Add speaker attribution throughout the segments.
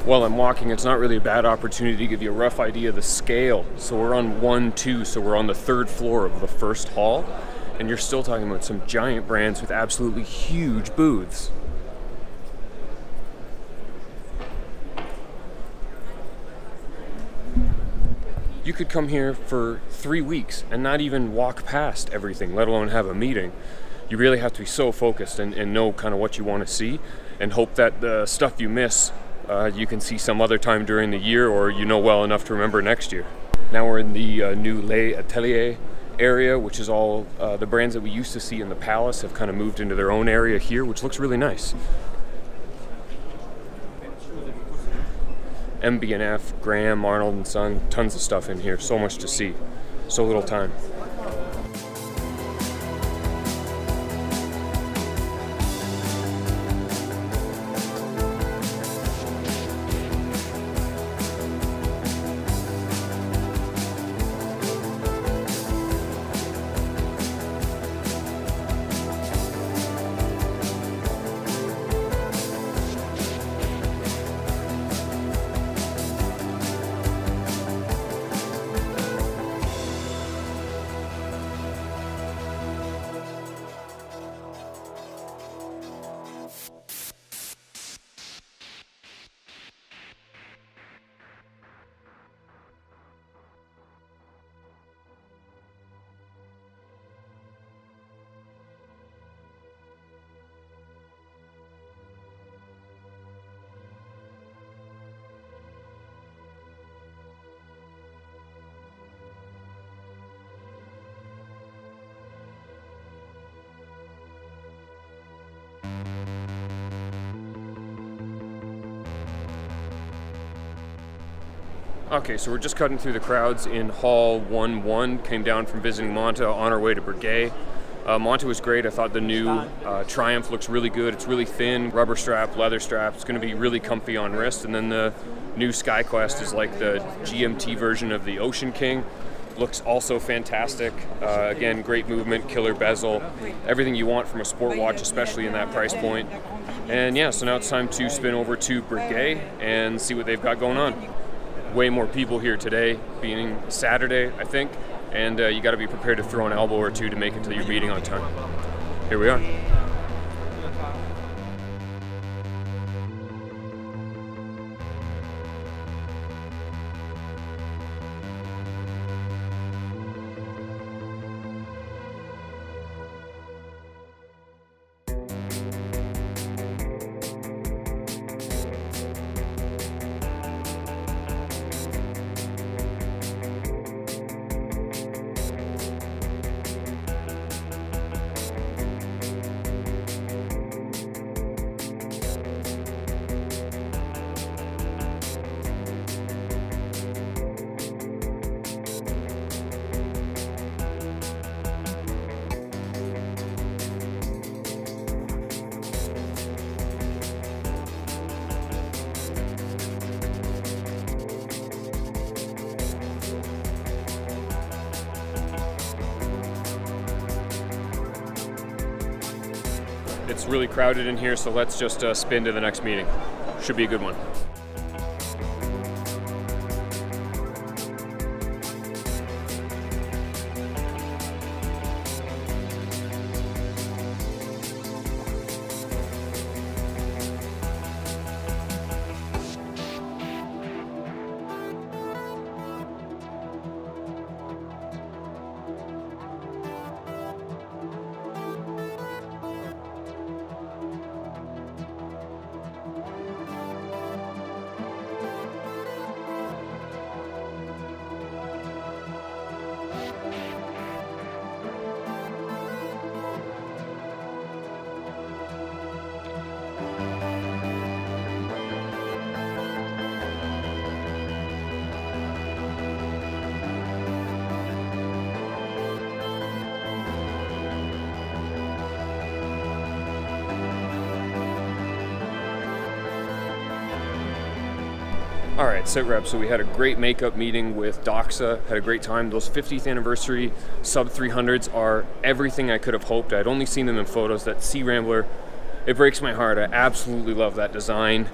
Speaker 1: While I'm walking, it's not really a bad opportunity to give you a rough idea of the scale. So we're on 1-2, so we're on the 3rd floor of the first hall, and you're still talking about some giant brands with absolutely huge booths. You could come here for 3 weeks and not even walk past everything, let alone have a meeting. You really have to be so focused and know kind of what you want to see, and hope that the stuff you miss you can see some other time during the year, or you know well enough to remember next year. Now we're in the new Les Ateliers area, which is all the brands that we used to see in the Palace have kind of moved into their own area here, which looks really nice. MB&F, Graham, Arnold & Son, tons of stuff in here, so much to see, so little time. Okay, so we're just cutting through the crowds in Hall 1-1. Came down from visiting Monta on our way to Breguet. Monta was great. I thought the new Triumph looks really good. It's really thin, rubber strap, leather strap. It's going to be really comfy on wrist. And then the new Skyquest is like the GMT version of the Ocean King. Looks also fantastic. Again, great movement, killer bezel, everything you want from a sport watch, especially in that price point. And yeah, so now it's time to spin over to Breguet and see what they've got going on. Way more people here today, being Saturday, I think, and you got to be prepared to throw an elbow or two to make it to your meeting on time. Here we are. It's really crowded in here, so let's just spin to the next meeting. Should be a good one. Alright, sit rep. So we had a great makeup meeting with Doxa, had a great time. Those 50th anniversary sub 300s are everything I could have hoped. I'd only seen them in photos. That Sea Rambler, it breaks my heart. I absolutely love that design.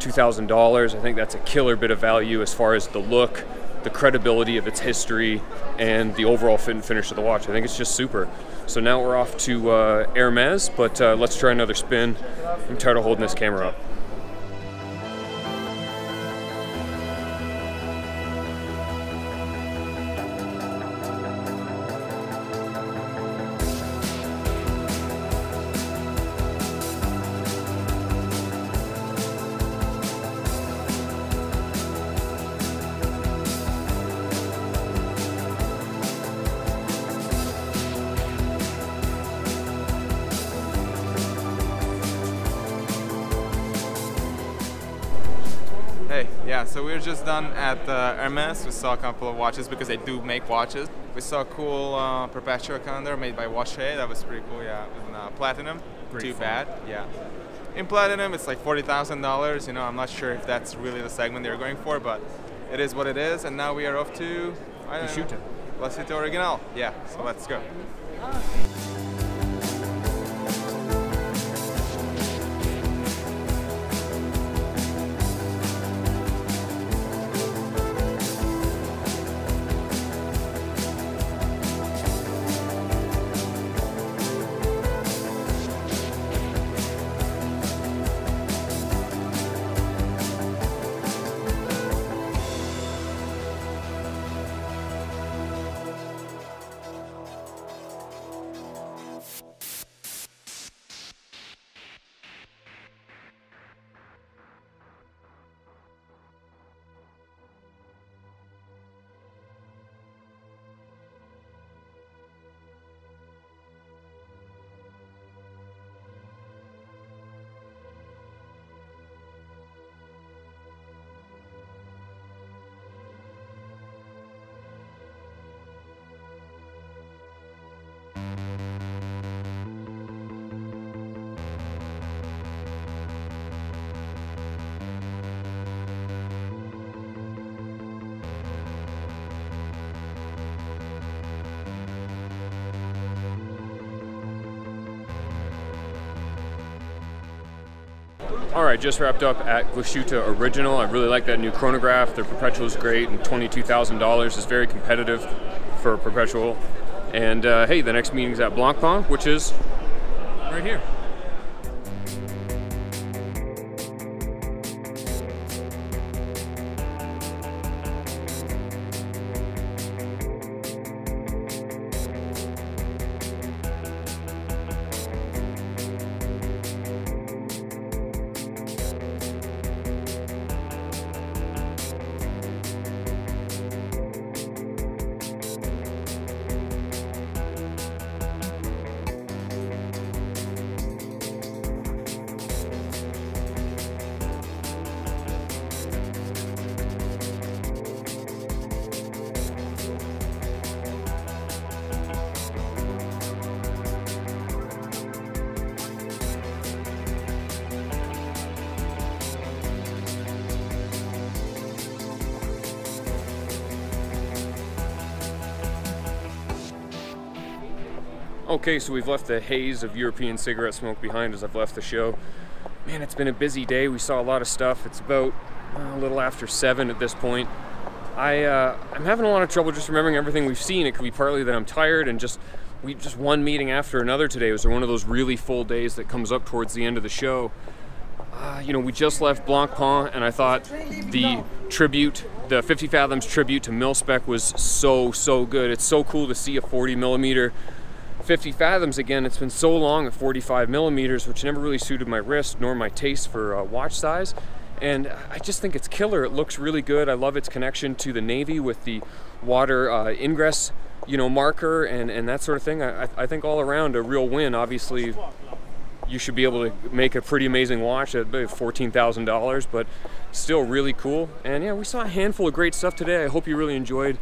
Speaker 1: $2,000. I think that's a killer bit of value as far as the look, the credibility of its history, and the overall fit and finish of the watch. I think it's just super. So now we're off to Hermes, but let's try another spin. I'm tired of holding this camera up.
Speaker 2: Hey, yeah, so we were just done at Hermes. We saw a couple of watches because they do make watches. We saw a cool Perpetual calendar made by Watcher. That was pretty cool, yeah. In Platinum, too bad, yeah. In Platinum, it's like $40,000. You know, I'm not sure if that's really the segment they're going for, but it is what it is. And now we are off to La Cité Original. Yeah, so let's go.
Speaker 1: Alright, just wrapped up at Glashütte Original. I really like that new chronograph. Their Perpetual is great, and $22,000 is very competitive for a Perpetual. And hey, the next meeting is at Blancpain, which is right here. Okay, so we've left the haze of European cigarette smoke behind as I've left the show. Man, it's been a busy day. We saw a lot of stuff. It's about a little after 7 at this point. I'm having a lot of trouble just remembering everything we've seen. It could be partly that I'm tired and just one meeting after another today. It was one of those really full days that comes up towards the end of the show. You know, we just left Blancpain, and I thought the tribute, the 50 Fathoms tribute to MIL-SPEC was so good. It's so cool to see a 40mm 50 Fathoms again. It's been so long at 45mm, which never really suited my wrist nor my taste for watch size. And I just think it's killer. It looks really good. I love its connection to the Navy with the water ingress, you know, marker and that sort of thing. I think all around a real win. Obviously, you should be able to make a pretty amazing watch at $14,000, but still really cool. And yeah, we saw a handful of great stuff today. I hope you really enjoyed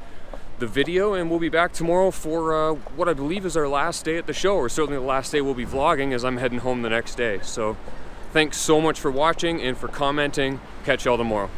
Speaker 1: the video, and we'll be back tomorrow for what I believe is our last day at the show, or certainly the last day we'll be vlogging, as I'm heading home the next day. So thanks so much for watching and for commenting. Catch y'all tomorrow.